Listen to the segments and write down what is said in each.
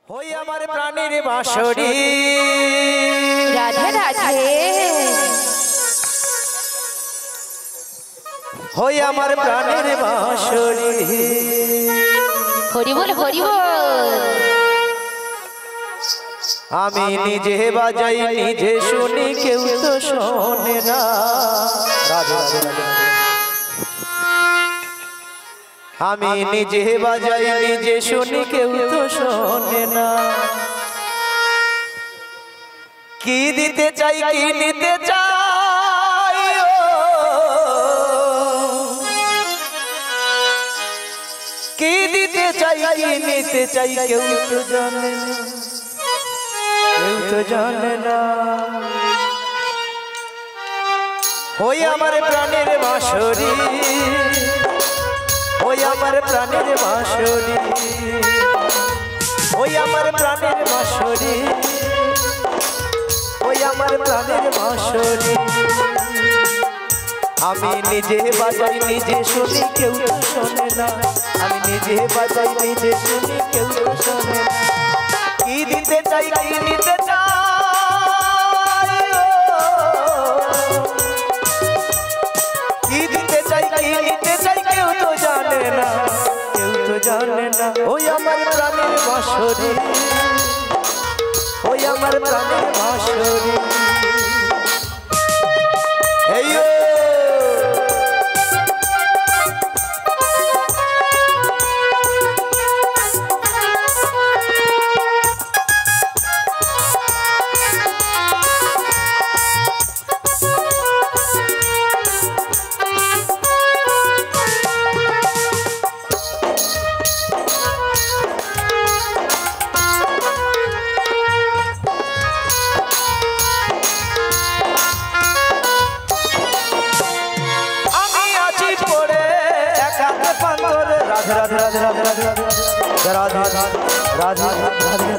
হই আমার প্রাণের বাঁশরি রাধে রাধে হই আমার প্রাণের বাঁশরি হরি বল হরি বল। আমি নিজে বাজাই নিজে শুনি কেউ তো শোনে না। রাধে রাধে আমি নিজে বাজাই নিজে শুনি কেউ তো শোনে না। কি দিতে চাই কি নিতে চাই কি দিতে চাই কি নিতে চাই কেউ তো জানে না, কেউ তো জানে না। হই আমার প্রাণের বাঁশরি ওই আমার প্রাণের বাঁশরি ওই আমার প্রাণের বাঁশরি ওই আমার প্রাণের বাঁশরি আমি নিজে বাজাই নিজে শুনি কেউ তো শোনে না। আমি নিজে বাজাই নিজে শুনি কেউ তো শোনে না। কি দিতে চাই কি নিতে চাই কি দিতে চাই কি নিতে চাই কেউ তো জানে না, কেউ তো জানে না। ওই আমার প্রাণের বাঁশরি ওই আমার প্রাণের বাঁশরি এই রাধে রাধে রাধে রাধে রাধে রাধে রাধে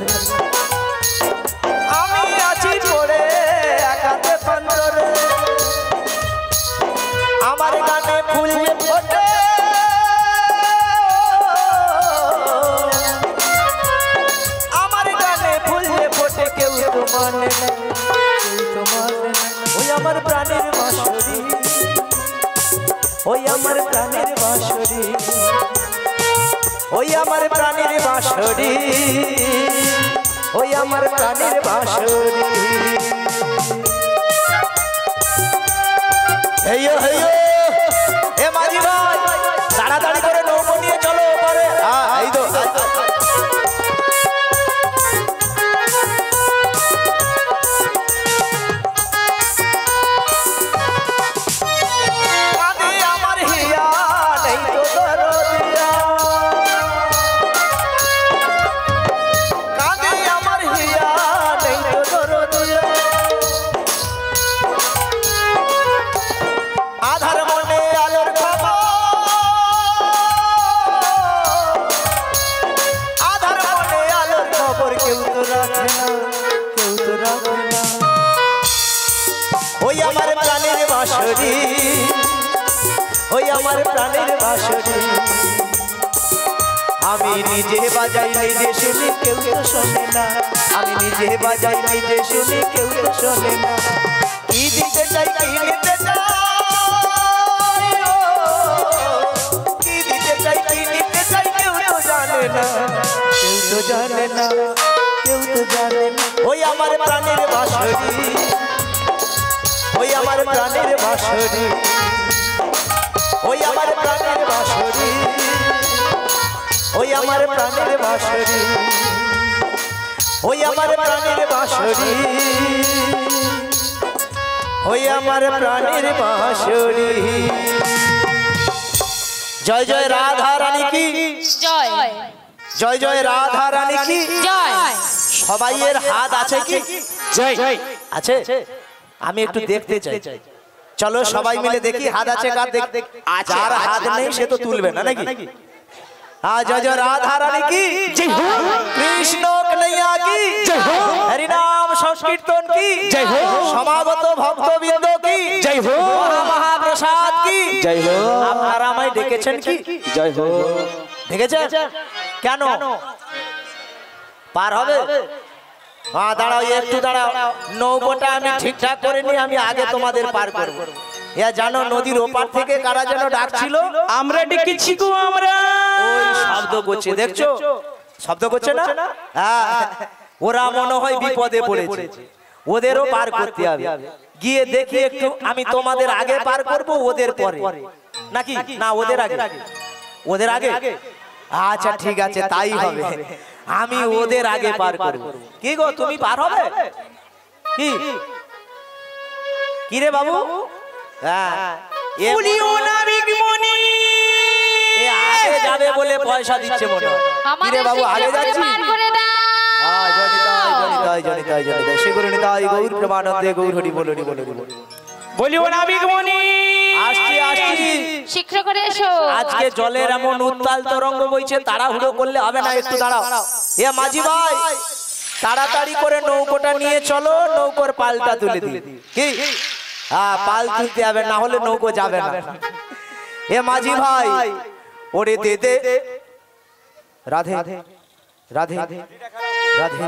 আমি আছি পড়ে একাতে পান্তরে আমার গানে ফুল যে ফোটে আমার গানে ফুল যে ফোটে কেউ তো মানে না, কেউ তো মানে না। ওই আমার প্রাণের বাঁশরি ওই আমার প্রাণের বাঁশরি ওই আমার প্রাণের বাঁশরি ওই আমার প্রাণের বাঁশরি হেয়ো হেয়ো এ মাঝি ভাই তাড়াতাড়ি করে নৌকো নিয়ে চলো ওপারে। এই তো ওই আমার প্রাণের বাঁশরি ওই আমার প্রাণের বাঁশরি আমি নিজে বাজাই নিজে শুনি কেউ তো শোনে না। আমি নিজে বাজাই নিজে শুনি কেউ তো শোনে না। কি দিতে চাই কি নিতে চাই কি দিতে চাই কি নিতে চাই কেউ তো জানে না, কেউ তো জানে না, কেউ তো জানে না। ওই আমার প্রাণের বাঁশরি ওই আমার প্রাণের বাঁশরি ওই আমার প্রাণের বাঁশরি ওই আমার প্রাণের বাঁশরি ওই আমার প্রাণের বাঁশরি ওই আমার প্রাণের বাঁশরি। জয় জয় রাধা রানী কি জয় জয় জয় রাধা রানী কি জয়। সবাইয়ের হাত আছে কি জয় আছে? আমি একটু দেখতে চাই, চলো সবাই মিলে দেখি হাত আছে কার। যার হাত নেই সে তো তুলবে না নাকি? জয় জয় রাধা রানী কি জয় হো, কৃষ্ণ কন্হैया কি জয় হো, হরি নাম সংকীর্তন কি জয় হো, সমাগত ভক্তবৃন্দ কি জয় হো, মহাপ্রসাদ কি জয় হো। আপনারা আমায় ডেকেছেন কি জয় হো, ডেকেছেন কেন? পার হবে? হ্যাঁ দাঁড়াও, একটু দাঁড়াও, নৌকোটা আমি ঠিকঠাক করে নিয়ে আমি আগে তোমাদের পার করবো। ইয়া জানো নদীর ওপার থেকে কারা যেন ডাকছিল? আমরা ডেকেছি গো, আমরা ওই শব্দ করছে, দেখছো শব্দ করছে না? হ্যাঁ, ওরা মনে হয় বিপদে পড়েছে, ওদেরও পার করতে হবে। গিয়ে দেখি একটু, আমি তোমাদের আগে পার করব ওদের পরে নাকি? না ওদের আগে, ওদের আগে। আচ্ছা ঠিক আছে, তাই হবে, আমি ওদের আগে পার করব। কি গো তুমি পার হবে? কি কি রে বাবু? হ্যাঁ আগে যাবে বলে পয়সা দিচ্ছে মনে হয়। কি রে বাবু আগে যাচ্ছি? আজকে জলের এমন উত্তাল তরঙ্গ বইছে, তাড়াহুড়ো করলে হবে না, একটু দাঁড়াও। এ মাঝি ভাই, তাড়াতাড়ি করে নৌকোটা নিয়ে চলো, নৌকোর পালটা তুলে দিই। কি? হ্যাঁ পাল তুলতে হবে, না হলে নৌকো যাবে না। এ মাঝি ভাই, ওরে দে দে, রাধে রাধে রাধে রাধে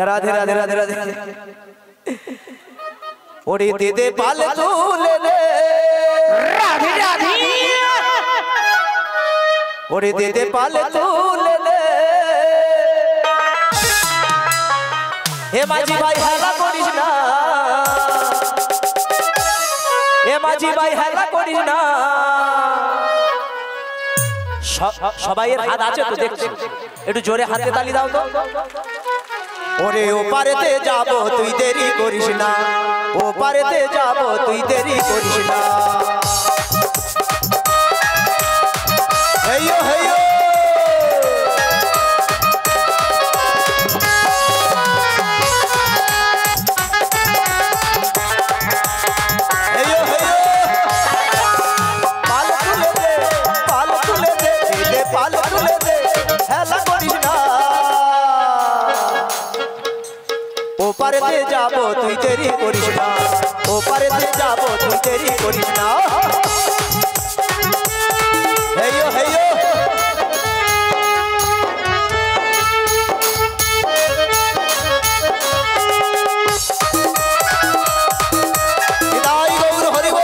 রাধে রাধে রাধে রাধে, ওরে দে দে পাল তুলে দে, রাধে রাধে, ওরে দে দে পাল তুলে দে। হে মাঝি ভাই হেলা করিস না, হে মাঝি ভাই হেলা করিস না। সবাইয়ের হাত আছে তো দেখছি, একটু জোরে হাতে তালি দাও তো। ওরে ওপারেতে যাব তুই দেরি করিস না, ওপারেতে যাব তুই দেরি করিস না। হেইয়ো হেইয়ো, ওপারেতে যাব তুই দেরি করিস না, ওপারেতে যাব তুই দেরি করিস না। হেইয়ো হেইয়ো, নিতাই গৌর হরি বল।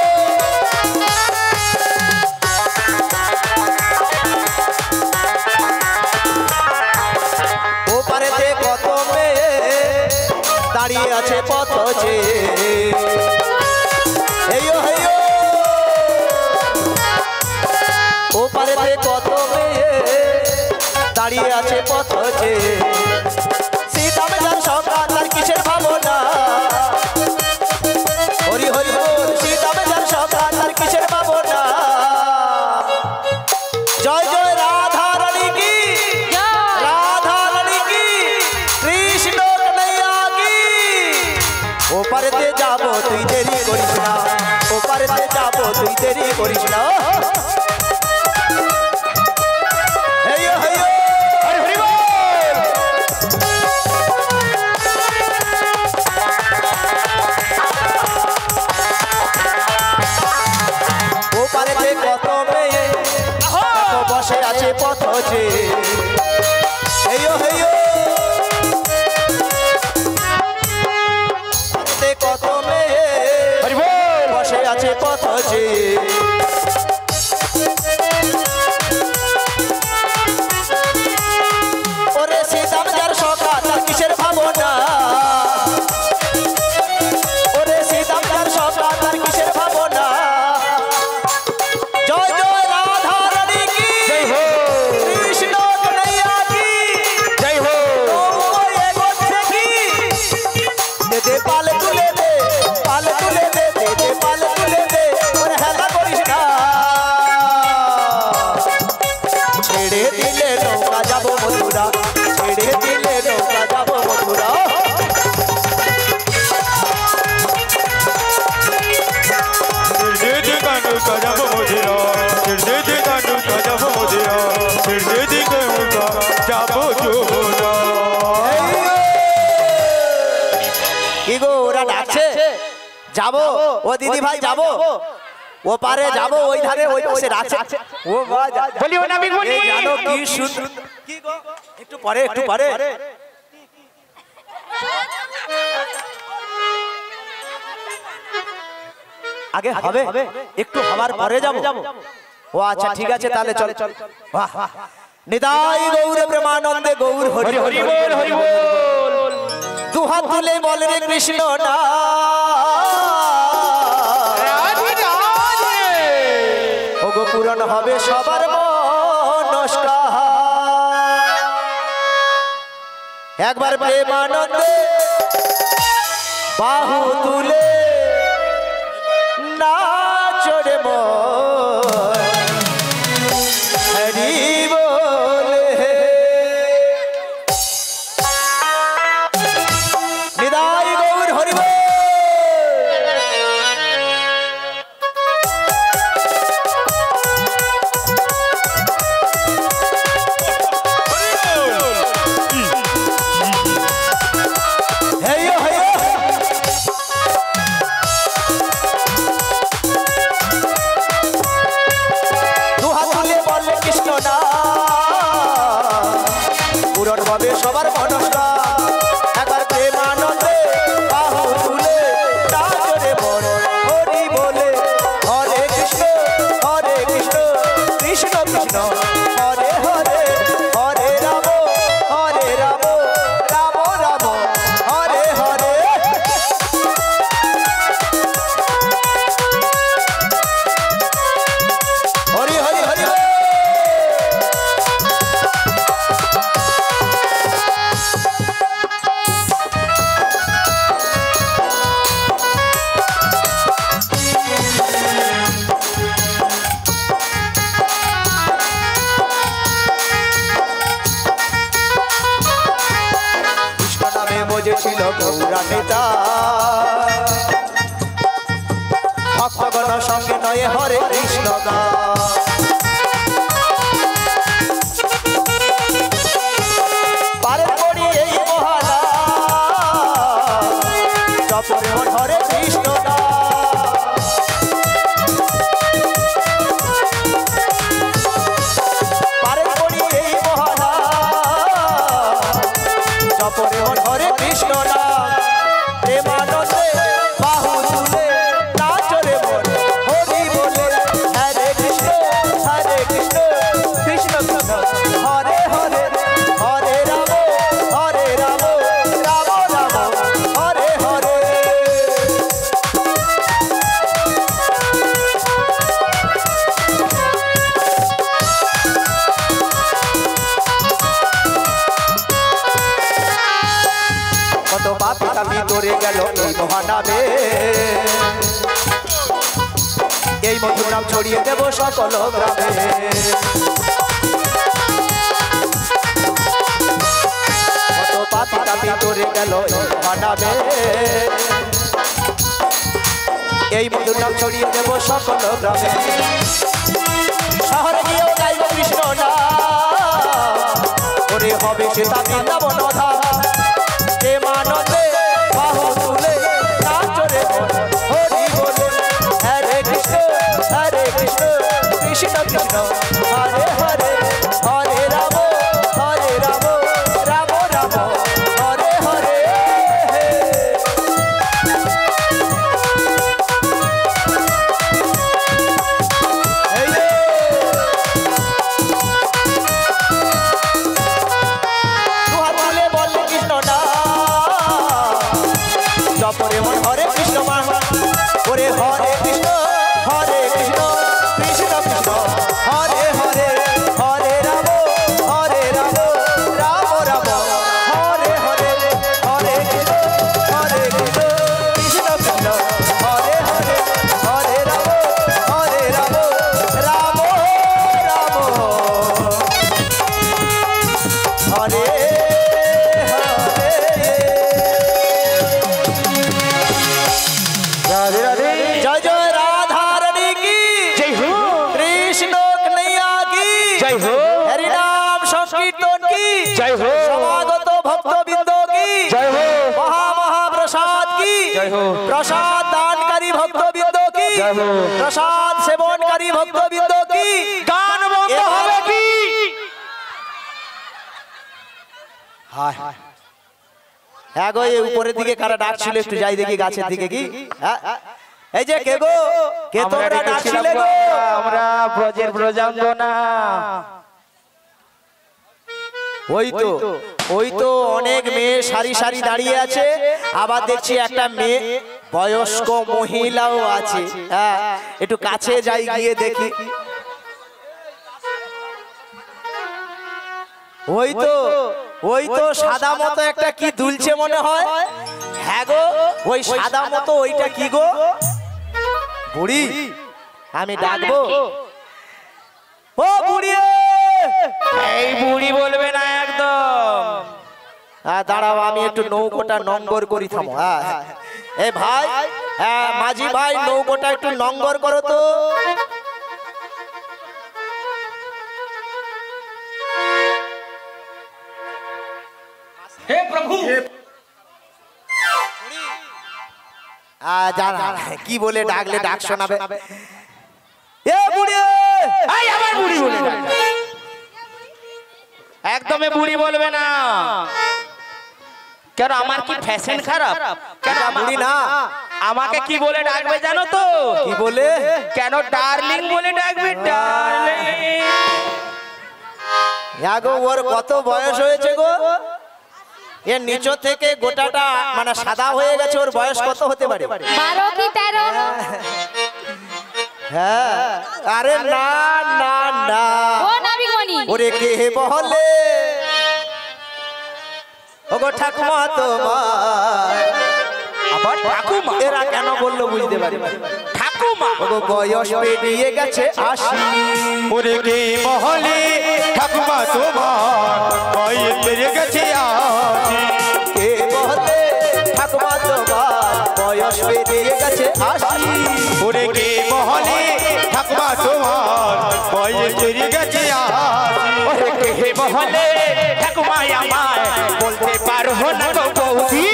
ওপারেতে কত মেয়ে দাঁড়িয়ে আছে পথ চেয়ে, হেইয়ো হেইয়ো, ওপারেতে কত মেয়ে দাঁড়িয়ে আছে পথ চেয়ে। সীতাম যার সকাল তার কিসের ভাবনা, হরি হরি বল। সীতাম যার সকাল তার কিসের ভাবনা। জয় জয় রাধা রানী কি, রাধা রানী কি, কৃষ্ণ কন্হৈয়া কি। ওপারেতে যাব তুই দেরি করিস না, ওপারেতে যাব তুই দেরি করিস না। হেইয়ো হেইয়ো, হরি হরি বল। ওপারেতে কত মেয়ে বসে আছে পথ চেয়ে, হেইয়ো হেইয়ো, কত মেয়ে বসে আছে পথ চেয়ে। ওরে সীতাম যার সখা তার কিসের ভাবনা, ওরে সীতাম যার সখা তার কিসের ভাবনা। জয় জয় রাধা রানী কি, জয় হো, কৃষ্ণ কন্হৈয়া কি, জয় হো। দে দে পাল তুলে দে, পাল তুলে দে, দে দে পাল তুলে দে, ওরে হেলা করিস না। ছেড়ে দিলে নৌকা যাব মথুরা, ছেড়ে দিলে নৌকা যাব মথুরা। কি গো ওরা ডাকছে? যাবো ও দিদি ভাই, যাবো ও পারে যাবো ওই ধারে ওই পাশে আছে ও মা বলিও না বিগুনি জানো কি সুন্দর কি গো একটু পরে আগে হবে একটু হবার পরে যাব ও আচ্ছা ঠিক আছে তাহলে চল বাহ নিতাই গৌর প্রেমানন্দে গৌর হরি হরি বল হরি বল দুহাত তুলে বল রে কৃষ্ণ না ওগো পূরণ হবে সবার মনস্কার একবার প্রেমানন্দে বাহু তুলে নাচ রে মন হরি বলে নিতাই গৌর হরি বল হেয়ো হেয়ো দুহাত তুলে বললে কৃষ্ণ না পূরণ হবে সবার মনস্কার একবার প্রেমানন্দে বাহু তুলে নাচ রে মন হরি বলে হরে কৃষ্ণ কৃষ্ণ কৃষ্ণ হরে হরে হরে রাম রাম রাম হরে হরে হরি হরি হরি বল। কৃষ্ণ নামে মজেছিল গৌরা নেতা ভক্তগণ সঙ্গে নয়ে হরে কৃষ্ণ গা পারে পড়ি এই মহানা জপরে হরে কৃষ্ণ গা পারে পড়ি এই মহানা জপরে হরে কৃষ্ণ গা প্রেমানন্দে বাহু তুলে নাচ রে মন হরি বলে হরে কৃষ্ণ কৃষ্ণ কৃষ্ণ হরে হরে হরে রাম রাম রাম হরে হরে কত পাপি তাপি করে গেল এই মহানামে এই মধুর নাম ছড়িয়ে দেব সকল গ্রামে কত পাপি তাপি করে গেল এই মহানামে এই মধুর নাম ছড়িয়ে দেব সকল গ্রামে শহরে গিয়েও গাইব কৃষ্ণ নাম ওরে হবে সীতা বৃন্দাবন ধাম প্রেমানন্দে বাহু তুলে নাচ রে মন হরি বলে হরে কৃষ্ণ কৃষ্ণ কৃষ্ণ হরে হরে হরে রাম রাম রাম হরে হরে দুহাত তুলে বললে কৃষ্ণ না জপরে মন হরে কৃষ্ণ মান ওরে হরে কৃষ্ণ কৃষ্ণ কৃষ্ণ হরে হরে হরে রাম রাম রাম হরে হরে হরে কৃষ্ণ কৃষ্ণ কৃষ্ণ হরে হরে হরে রাম রাম রাম হরে राधे राधे जय जय राधा रानी की जय हो कृष्ण कन्हैया की जय हो हरि नाम संकीर्तन की जय हो समागत भक्त बिंदो की जय हो महाप्रसाद की जय हो प्रसाद दानकारी भक्त बिंदो की जय প্রভু প্রসাদ সেবনকারী ভক্তবৃন্দ কি গান বন্ধ হবে কি? হায় হ্যাঁ গো, এই উপরের দিকে কারা ডাকছিল, একটু যাই দেখি গাছের দিকে কি। হ্যাঁ, এই যে কে গো, কে আমরা তোমরা ডেকেছিলাম ডাকছিলে গো, গো? আমরা ব্রজের ব্রজাঙ্গনা। ওই তো অনেক মেয়ে সারি সারি দাঁড়িয়ে আছে, আবার দেখছি একটা মেয়ে বয়স্ক মহিলাও আছে। হ্যাঁ, একটু কাছে যাই গিয়ে দেখি। ওই তো সাদা মতো একটা কি দুলছে মনে হয়। হ্যাঁ গো, ওই সাদা মতো ওইটা কি গো? বুড়ি, আমি ডাকবো। ও বুড়ি, এই বুড়ি বলবে না একদম। দাঁড়াও, আমি একটু নৌকোটা নঙ্গর করি, থামো। হ্যাঁ, এ ভাই, হ্যাঁ মাঝি ভাই, নৌকোটা একটু নঙ্গর করো তো। হে প্রভু, জানা কি বলে ডাকলে ডাক শোনাবে। এ বুড়ি, এই আবার বুড়ি বলে ডাক। একদমই বুড়ি বলবে না। কেন, আমার কি ফ্যাশন খারাপ? কেন বুড়ি না, আমাকে কি বলে ডাকবে জানো তো? কি বলে? কেন ডার্লিং বলে ডাকবে, ডার্লিং। গো, ওর কত বয়স হয়েছে গো? এর নিচ থেকে গোটাটা মানে সাদা হয়ে গেছে, ওর বয়স কত হতে পারে? 12 কি 13? হ্যাঁ, আরে না না না, ও নাবিকমণি, ওরে কে বলে ওগো ঠাকুমা তোমার। আবার ঠাকুমা? এরা কেন বললো বুঝতে পারি। ঠাকুমা ওগো বয়স পেরিয়ে গেছে 80। ওরে কে মহলে ঠাকুমা তোমার বয়স পেরিয়ে গেছে 80। কে বলে ঠাকুমা তোমার বয়স পেরিয়ে গেছে 80। ওরে কে মহলে ঠাকুমা তোমার বয়স পেরিয়ে গেছে 80। ওরে কে বলে ঠাকুমা আমায় বলতে পারবো না গো বৌদি।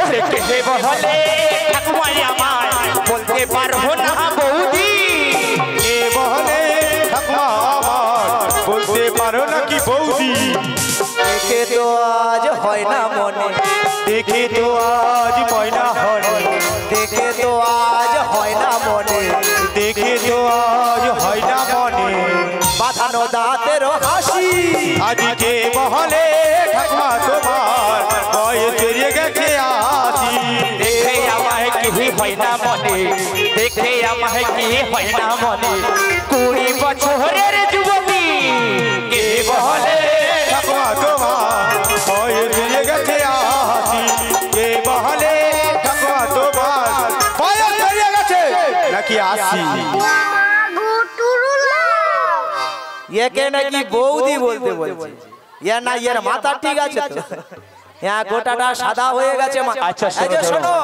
ওরে কে বলে ঠাকুমা আমায় বলতে পারবো না বৌদি। কে মহলে ঠাকুমা আমার বলতে পারো নাকি বৌদি। দেখে তো আজ হয় না মনে, দেখে তো আজ ময়না হরে, দেখে তো আজ হয় না মনে, দেখে তো আজ হয় না মনে। বাঁধানো দাঁতের হাসি। আজকে মহলে ঠাকুমা তোমার বয়স পেরিয়ে গেছে 80। দেখে আমায় কি হয় না মনে, দেখে আমায় কি হয় না মনে। 20 বছরের যুবতী কে বলে ঠাকুমা তোমার বয়স পেরিয়ে গেছে 80। কে বলে ঠাকুমা তোমার বয়স পেরিয়ে গেছে নাকি 80। একে নাকি বৌদি বলতে বলছে। ইয়া না, এর মাথা ঠিক আছে তো? হ্যাঁ, গোটাটা সাদা হয়ে গেছে। আচ্ছা, এই যে শোনো,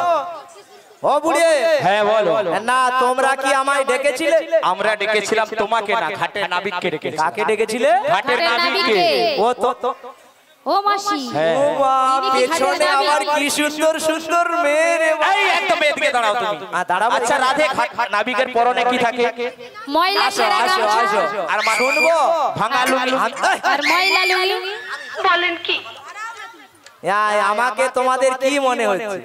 ও বুড়ি, হ্যাঁ বলো। না তোমরা কি আমায় ডেকেছিলে? আমরা ডেকেছিলাম তোমাকে না, ঘাটের নাবিককে ডেকেছিলাম। কাকে ডেকেছিলে? ঘাটের ঘাটের নাবিককে। নাবিককে। ও তো ও মাসি, হ্যাঁ। ও মা, ইনি কি পেছনে ঘাটের নাবিক? আবার কি সুন্দর সুন্দর মেয়ে রে বাবা। এই একদম এদিকে দাঁড়াও তুমি। দাঁড়াবো। আচ্ছা রাধে, ঘাট নাবিকের পরনে কি থাকে? ময়লা আসো ছেঁড়া আসো গামছা আসো, আর শুনবো। ভাঙা লুঙ্গি। আর ময়লা লুঙ্গি। আমাকে তোমাদের কি মনে হচ্ছে?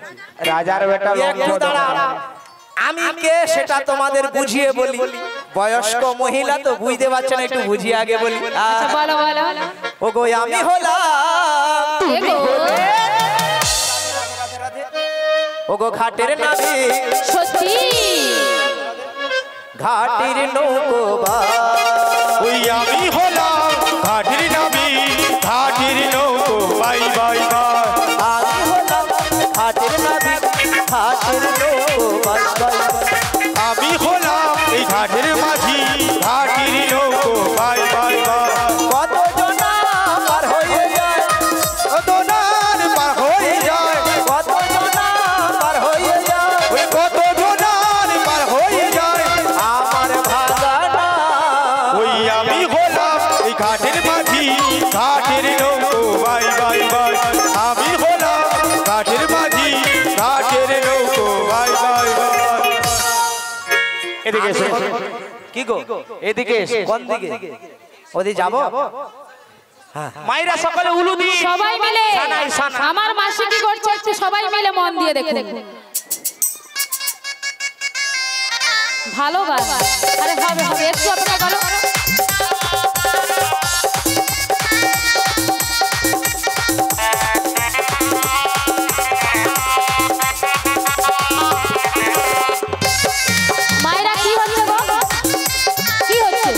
রাজার বেটা একটু দাঁড়াও, আমি কে সেটা তোমাদের বুঝিয়ে বলি। বয়স্ক মহিলা তো বুঝতে পারছে না, একটু বুঝিয়ে আগে বলি। আচ্ছা বলো বলো। ও গো, আমি হলাম এ গো, ও গো ঘাটের নাবি, সত্যি ঘাটের নৌকো। ওই আমি হলাম ঘাটের নাবি, ঘাটের নৌকো বাই বাই বাই। আমি হলাম ঘাটের নাবি, ঘাটের নৌকো বাই বাই বাই। আমি হলাম এই ঘাটের মাঝি, ঘাটের নৌকো বাই বাই বাই। কত জনা পার হয়ে যায়, কত নার পার হয়ে যায়, কত জনা পার হয়ে যায়। ওই কত জনার পার হয়ে যায়। আমার ভাগা এদিকে এসো কি গো এদিকে এসো কোন দিকে ওদিকে যাবো মায়েরা সকালে উলু দি সবাই মিলে সানাই সানা আমার মাসি কি করছে একটু সবাই মিলে মন দিয়ে দেখুন ভালো গান আরে হবে হবে একটু অপেক্ষা করো মায়েরা কি হচ্ছে গো কি হচ্ছে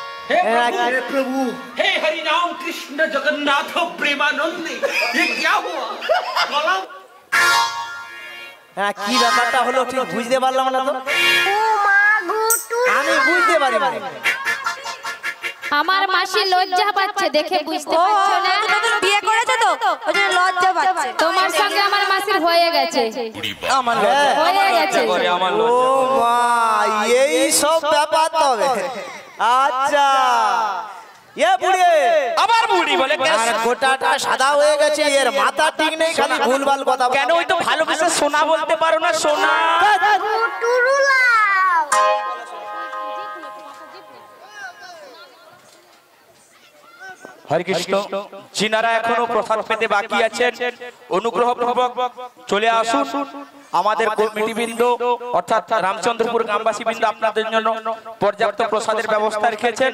हे प्रभु हे हरि नाम कृष्ण जगन्नाथ प्रेमानंद ये क्या हुआ गला হ্যাঁ কি ব্যাপারটা হলো ঠিক বুঝতে পারলাম না তো আমি বুঝতে পারি না আমার মাসি লজ্জা পাচ্ছে দেখে বুঝতে পারছো না নতুন বিয়ে করেছে তো ওজন্য লজ্জা পাচ্ছে তোমার সঙ্গে আমার মাসির হয়ে গেছে আমার হয়ে গেছে করে আমার ও মা এই সব ব্যাপার তবে আচ্ছা এ বুড়ি আবার বুড়ি বলে আর গোটাটা সাদা হয়ে গেছে এর মাথা ঠিক নেই খালি ভুলভাল কথা কেন ওই তো ভালোবেসে সোনা বলতে পারো না সোনা হরে কৃষ্ণ যিনারা এখনো প্রসাদ পেতে বাকি আছেন অনুগ্রহপূর্বক চলে আসুন আমাদের কমিটিবৃন্দ অর্থাৎ রামচন্দ্রপুর গ্রামবাসী বৃন্দ আপনাদের জন্য পর্যাপ্ত প্রসাদের ব্যবস্থা রেখেছেন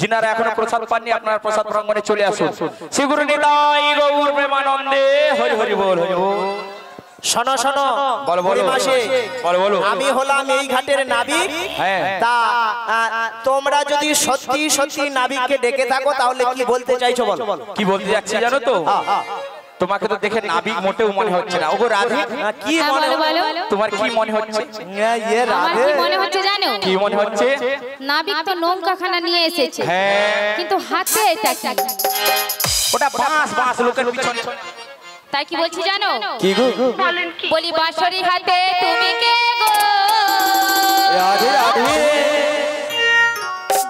যিনারা এখনো প্রসাদ পাননি আপনারা প্রসাদ প্রাঙ্গণে চলে আসুন শ্রী গুরু নিতাই গৌর প্রেমানন্দে হরি হরি বল হরি বল শোনো শোনো বলো বলো বলো বলো আমি হলাম এই ঘাটের নাবিক হ্যাঁ তা তোমরা যদি সত্যি সত্যি নাবিককে ডেকে থাকো তাহলে কি বলতে চাইছো বলো কি বলতে যাচ্ছি জানো তো তোমাকে তো দেখে নাবিক মোটেও মনে হচ্ছে না ওগো রাধে কি হ্যাঁ, মনে বলো, বলো। তোমার কি মনে হচ্ছে ইয়ে আমার রাধে কি মনে হচ্ছে জানো কি মনে হচ্ছে নাবিক তো নৌকাখানা নিয়ে এসেছে হ্যাঁ কিন্তু হাতে এটা কি ওটা বাঁশ বাঁশ লোকের পিছনে তাই কি বলছি জানো কি গো বলি বাঁশরি হাতে তুমি কে গো রাধে রাধে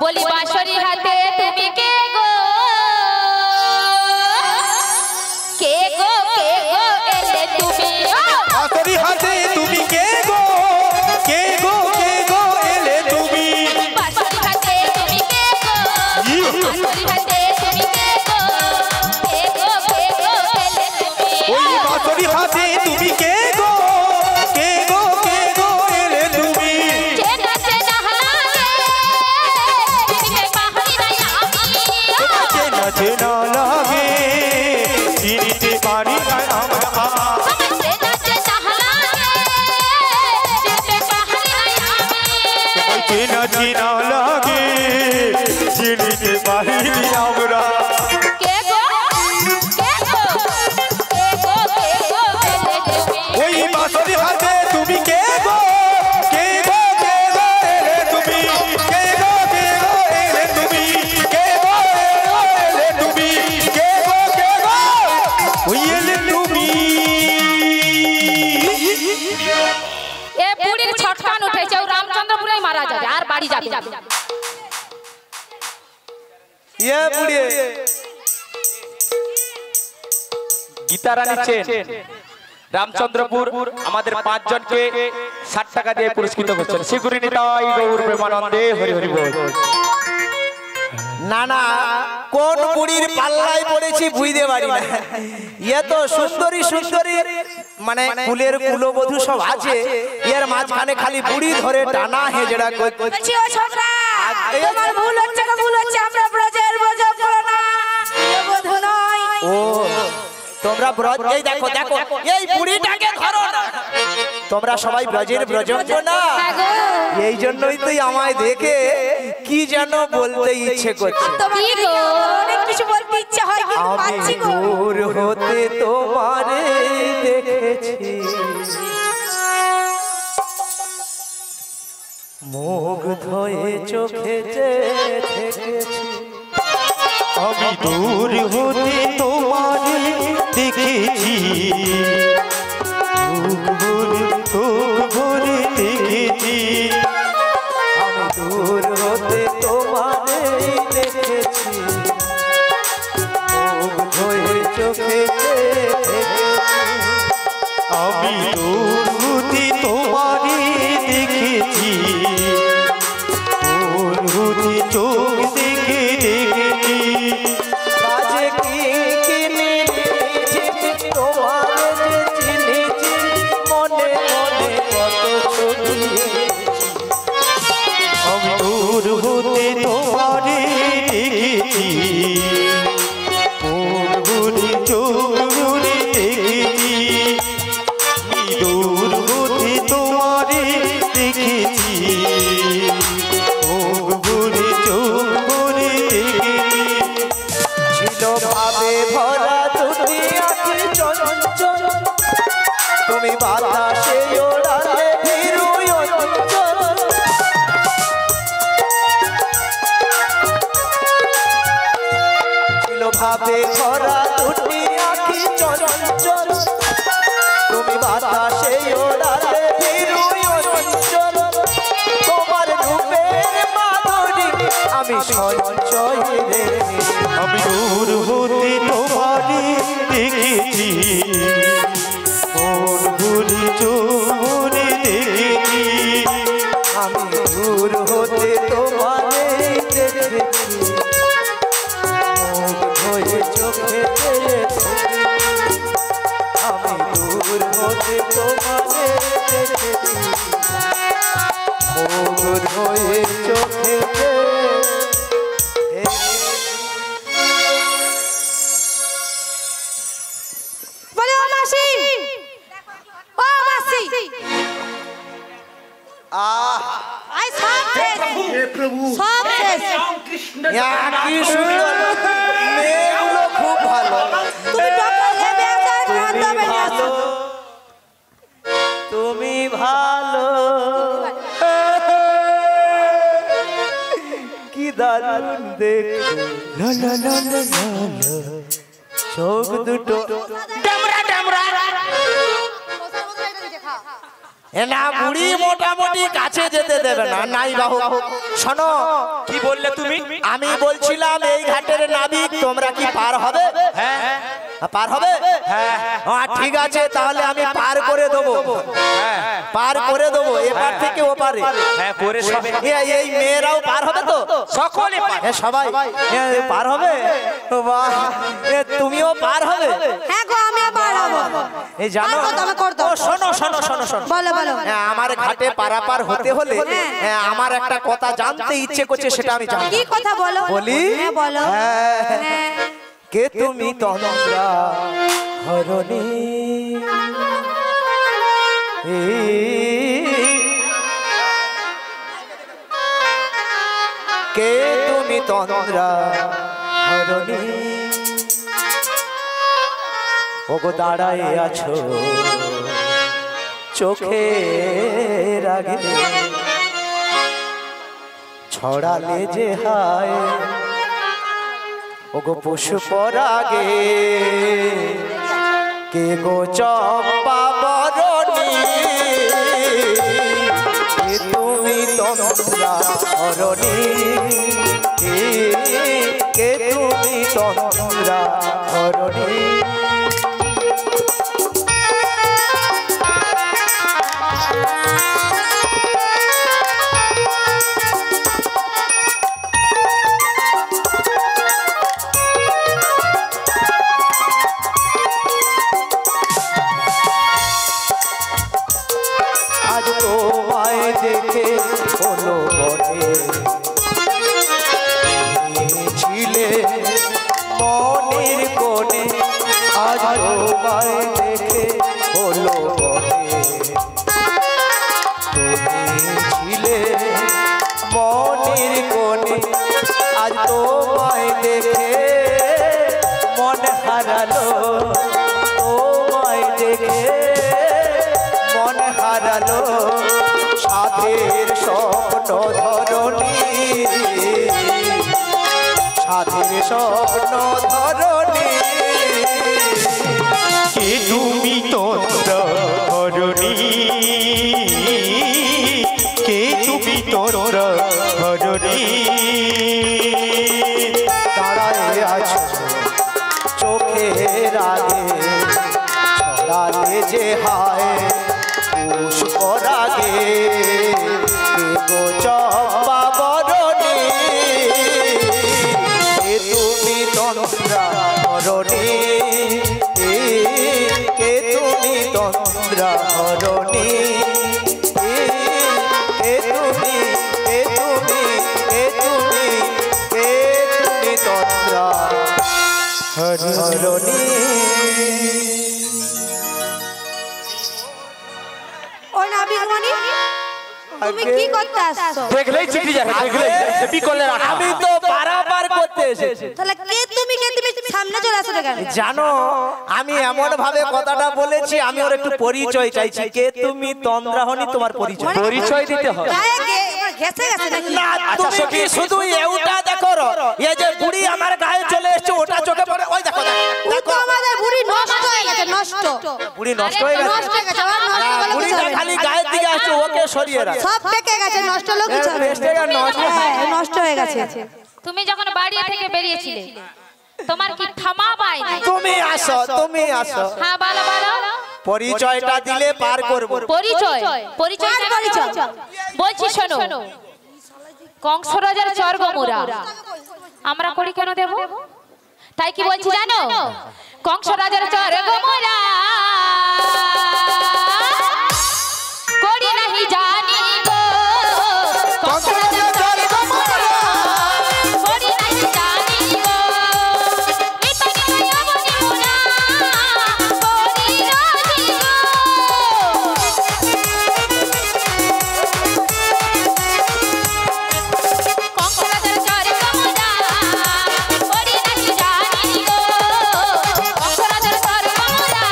বলি বাঁশরি হাতে তুমি কে গো কে গো এলে তুমি আসরি হাতে তুমি কে গো এলে তুমি বাঁশরি হাতে তুমি কে গো বাঁশরি হাতে তুমি কে গো এলে তুমি ওই আসরি হাতে তুমি কে গো এলে তুমি চেনা চেনা হাতে তুমি পাহাড়ি নাই আমি চেনা চেনা লাগে চিনিতে পারি না আমরা চেনা চেনা হাতে তুমি পাহাড়ি নাই আমি চেনা চেনা লাগে চিনিতে পারি আমরা কে গো এলে তুমি ওই বাঁশরি হাতে তুমি কে গো এলে তুমি কে গো এলে তুমি এলে তুমি ওই এলে তুমি এ বুড়ির ছটকান উঠেছে ও রামচন্দ্রপুরেই মারা যাবে আর বাড়ি যাবে ইয়ে বুড়ি গীতারানী চেন রামচন্দ্রপুর আমাদের 5 জনকে 60 টাকা দিয়ে পুরস্কৃত করছেন। শিগুরি নিতাই গৌর প্রেমানন্দে হরি হরি বল। না না কোন বুড়ির পাল্লায় পড়েছি বুঝতে পারি না। ইয়ে তো সুন্দরী সুন্দরী মানে কুলের কুলবধূ সব আছে, এর মাঝখানে খালি বুড়ি ধরে টানা হেজড়া করছে। বলছি ও ছোকরা, তোমার ভুল হচ্ছে না, ভুল হচ্ছে। আমরা ব্রজের ব্রজ করো না, বধূ নয়। ও তোমরা ব্রজ, এই দেখো দেখো এই বুড়িটাকে ধরো না। তোমরা সবাই ব্রজের ব্রজজ্ঞ না, এই জন্যই তুই আমায় দেখে কি যেন বলতে ইচ্ছে করছে। তোমাকে অনেক কিছু বলতে ইচ্ছে হয় কিন্তু আমি পাচ্ছি গো। দূর হতে তোমারে দেখেছি, মুগ্ধ হয়ে চোখে দেখেছি। আমি দূর হতে তোমারে দেখেছি, চোখ ভরে দেখেছি। আমি দূর হতে তোমারে দেখেছি, মুগ্ধ হয়ে চোখে দেখেছি। আমি দূর হতে তোমারে দেখেছি, দূর হতে চোখ দেখে দেখেছি। কাজে কি কিনেছি তোমারে যে চিনেছি, মনে মনে কত ছবি। আমি দূর হতে তোমারে দেখেছি, ভরে চোখ ভরে দেখেছি। আমি দূর হতে তোমারে দেখেছি, ভরে চোখ ভরে দেখেছি। ছিল ভাবে ভরা দুটি আঁখি চঞ্চল, তুমি বাতাসে ওড়ালে ভীরু অঞ্চল। ছিল ভাবে ভরা দুটি আঁখি চঞ্চল, তুমি বাতাসে ওড়ালে ভীরু অঞ্চল। তোমার রূপের মাধুরী আমি সঞ্চয় রেখেছি। আমি দূর হতে তোমারে দেখেছি, ভরে চোখ ভরে দেখেছি। আমি দূর হতে তোমারে দেখেছি, মুগ্ধ হয়ে চোখে দেখেছি। আমি দূর হতে তোমারে দেখেছি, মুগ্ধ হয়ে চোখে দেখেছি। বলে ও মাসি, ও মাসি, আই সব শেষ, हे प्रभु সব শেষ। राम कृष्ण কি সুন্দর মেয়েগুলো, খুব ভালো। তুমি ডক্টর লেবে আসার তুমি কান্দবে না। ভালো, তুমি ভালো, কি দারুণ দেখতে। লা লা লা লা লা লা। চোখ দুটো এ না বুড়ি মোটামুটি কাছে যেতে দেবে না, নাই বাহু। শোনো কি বললে তুমি? আমি বলছিলাম এই ঘাটের নাবিক, তোমরা কি পার হবে? হ্যাঁ পার হবে? হ্যাঁ ঠিক আছে, তাহলে আমি পার করে দেবো, পার করে দেবো এপার থেকে ওপারে। হ্যাঁ করে সবে এই মেয়েরাও পার হবে তো? সকলে পারে। এ সবাই পার হবে? বাহ, তুমিও পার হবে? হ্যাঁ গো, আমিও পার হবো। এই জানো, পার করতে হবে, করতে হবে। ও শোনো শোনো শোনো শোনো, বলো বলো। আমার ঘাটে পারাপার হতে হলে আমার একটা কথা জানতে ইচ্ছে করছে, সেটা আমি জানি। কি কথা বলো? বলি? হ্যাঁ বলো। হ্যাঁ। কে তুমি তন্দ্রা হরণী, কে তুমি তন্দ্রা হরণী, ওগো দাঁড়ায় আছো চোখের আগে, ছড়ালে যে হায় ওগো পুষ্পরাগে, কে গো চম্পা বরণী, কে তুমি তন্দ্রা হরণী, কে তুমি তন্দ্রা হরণী। তোমায় দেখে হলো বনে তুমি ছিলে মনের কোণে আজ তোমায় দেখে মন হারালো তোমায় দেখে মন হারালো সাধের স্বপ্ন ধরণী সাধের স্বপ্ন ধরণী কে তুমি তন্ত্র হরণী কে তুমি তন্ত্র হরণী দাঁড়ায় আছো চোখের আগে ছড়ালে যে হায় পুষ্পরাগে কে গো চম্পা বরণী কে তুমি তন্দ্রা হরণী কে তুমি তন্দ্রা হরণী কে তুমি কে তুমি কে তুমি কে তুমি তন্দ্রা হরণী ওই নাবিকমণি তুমি কি করতে আসছো? দেখলেই চিঠি যাবে, দেখলেই হেপি করলে রাখা। আমি তো পারাপার করতে এসেছি। তাহলে কে তুমি সামনে চলে আসো কেন? জানো আমি এমন ভাবে কথাটা বলেছি, আমি ওর একটু পরিচয় চাইছি। কে তুমি তন্দ্রাহনি, তোমার পরিচয় পরিচয় দিতে হবে। গায়ে ঘেসে গেছে নাকি? না তুমি কি শুধু এইটা দেখো এই যে বুড়ি আমার গায়ে চলে এসেছে ওটা চোখে পড়ে। ওই দেখো দেখো আমাদের বুড়ি নষ্ট হয়ে গেছে, নষ্ট। বুড়ি নষ্ট হয়ে গেছে, নষ্ট হয়ে গেছে, আবার নষ্ট হলে কি বুড়িটা হবে? খালি গায়ের দিকে আসছে, ওকে সরিয়ে রাখ। সব পেকে গেছে, নষ্ট লোক কিছু হবে। নষ্ট হয়ে গেছে। তুমি যখন বাড়ি থেকে বেরিয়েছিলে তোমার কি থামা পাই নাই? তুমি আসো, তুমি আসো। হ্যাঁ বলো বলো। পরিচয়টা দিলে পার করব। পরিচয় পরিচয় পরিচয় বলছি শোনো, কংস রাজার চর্গমুরা আমরা করি কেন দেব? তাই কি বলছি জানো? কংস রাজার চর্গমুরা করি নাহি জানি গো, কংস রাজার চর্গমুরা করি নাহি জানি গো, নিতাই অবনি মুরা করি রাজি গো। কংস রাজার চর্গমুরা করি নাহি জানি গো, কংস রাজার চর্গমুরা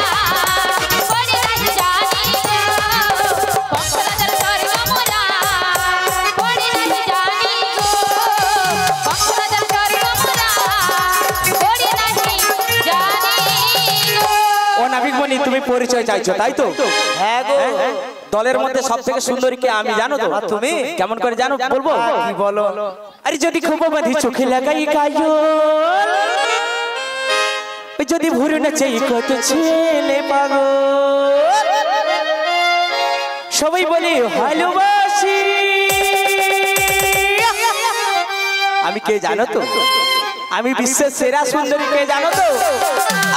করি নাহি জানি গো, কংস রাজার চর্গমুরা করি নাহি জানি গো, কংস রাজার চর্গমুরা করি নাহি জানি গো। ও নাবিকমণি, তুমি পরিচয় চাইছো তাই তো? হ্যাঁ গো। দলের মধ্যে সবথেকে সুন্দরী কে আমি জানো তো? তুমি কেমন করে জানো বলবো? কি বলো? আরে যদি খুব বাঁধি চোখে লাগাই কাজল, ওই যদি ভুরু নাচে কত ছেলে পাগল, সবাই বলে ভালোবাসি। আমি কে জানো তো? আমি বিশ্বের সেরা সুন্দরী কে জানো তো?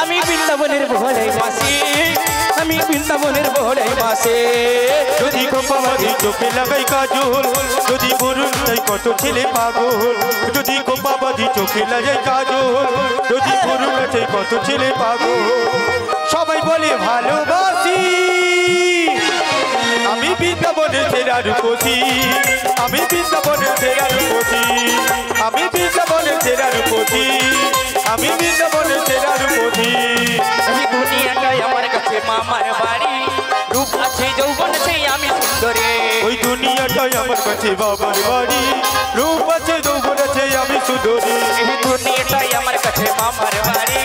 আমি বৃন্দাবনের ভোলাই মাসি, আমি বৃন্দাবনের ভোলাই মাসি। যদি গোপাবাদি চোখে লাগাই কাজল, যদি বরুণ তাই কত ছেলে পাগল, যদি গোপাবাদি চোখে লাগাই কাজল, যদি বরুণ তাই কত ছেলে পাগল, সবাই বলে ভালোবাসি। আমি বৃন্দাবনের সেরা রূপসী, আমি বৃন্দাবনের সেরা রূপসী, আমি বৃন্দাবনের সেরা রূপসী, আমি বৃন্দাবনের সেরা রূপসী। এই দুনিয়াটাই আমার কাছে মামার বাড়ি, রূপ আছে যৌবন সেই আমি সুন্দরী। ওই দুনিয়াটাই আমার কাছে বাবার বাড়ি, রূপ আছে যৌবন আছে আমি সুন্দরী। এই দুনিয়াটাই আমার কাছে মামার বাড়ি,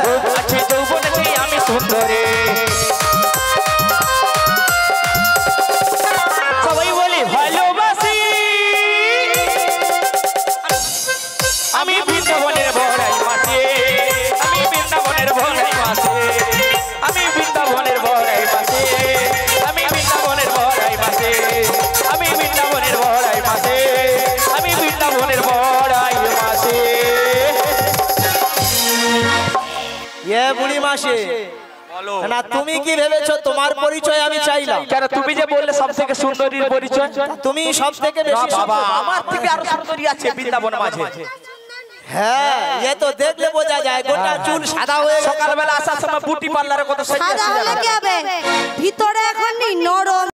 রূপ আছে যৌবন সেই আমি সুন্দরী। সবাই বলে ভালোবাসি। আমি বৃন্দাবনের ভোলাই মাসে, আমি বৃন্দাবনের ভোলাই মাসে, আমি বৃন্দাবনের ভোলাই মাসে, আমি বৃন্দাবনের ভোলাই মাসে, আমি বৃন্দাবনের ভোলাই মাসে, আমি বৃন্দাবনের ভোলাই মাসে। বুড়ি মাসে না, তুমি কি ভেবেছো তোমার পরিচয় আমি চাইলাম? কেন তুমি যে বললে সব থেকে সুন্দরীর পরিচয়? তুমি সব থেকে বেশি বাবা, সুন্দর। আমার থেকে আরো সুন্দরী আছে বৃন্দাবন মাঝে। হ্যাঁ এ তো দেখলে বোঝা যায় গোটা চুল সাদা হয়ে গেছে। সকালবেলা আসার সময় বুটি পার্লারে কত সাদা হলে কি হবে ভিতরে এখন নরম